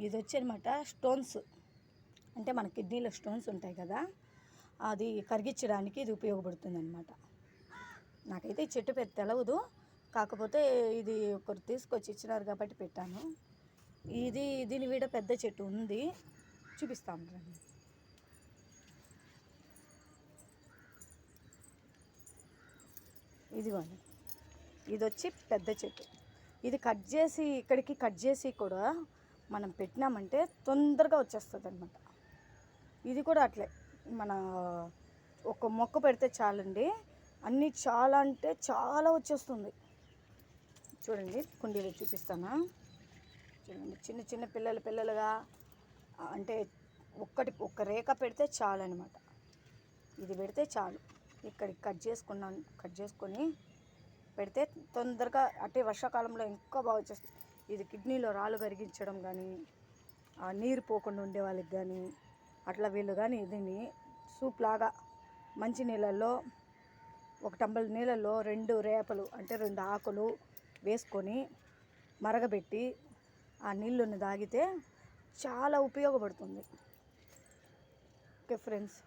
ఇది వచ్చి అనమాట స్టోన్స్, అంటే మన కిడ్నీలో స్టోన్స్ ఉంటాయి కదా, అది కరిగించడానికి ఇది ఉపయోగపడుతుంది అనమాట. నాకైతే ఈ చెట్టు పెద్ద తెలవదు, కాకపోతే ఇది ఒకరు తీసుకొచ్చి ఇచ్చినారు కాబట్టి పెట్టాను. దీని వీడ పెద్ద చెట్టు ఉంది, చూపిస్తాను రండి. ఇదిగోండి, ఇది వచ్చి పెద్ద చెట్టు. ఇది ఇక్కడికి కట్ చేసి కూడా మనం పెట్టినామంటే తొందరగా వచ్చేస్తుంది అనమాట. ఇది కూడా అట్లే, మన ఒక మొక్క పెడితే చాలండి, అన్నీ చాలా అంటే చాలా వచ్చేస్తుంది. చూడండి కుండీలో చూపిస్తాను. చూడండి చిన్న చిన్న పిల్లలుగా, అంటే ఒక్క రేఖ పెడితే చాలు అనమాట. ఇది పెడితే చాలు, ఇక్కడికి కట్ చేసుకొని పెడితే తొందరగా, అంటే వర్షాకాలంలో ఇంకా బాగా వచ్చేస్తుంది. ఇది కిడ్నీలో రాళ్ళు కరిగించడం కానీ, నీరు పోకుండా ఉండే వాళ్ళకి కానీ, అట్లా వీళ్ళు కానీ దీన్ని సూప్ లాగా మంచి నీళ్ళల్లో, ఒక టంబల్ నీళ్ళల్లో 2 రేపలు అంటే 2 ఆకులు వేసుకొని మరగబెట్టి ఆ నీళ్ళని తాగితే చాలా ఉపయోగపడుతుంది. Okay friends.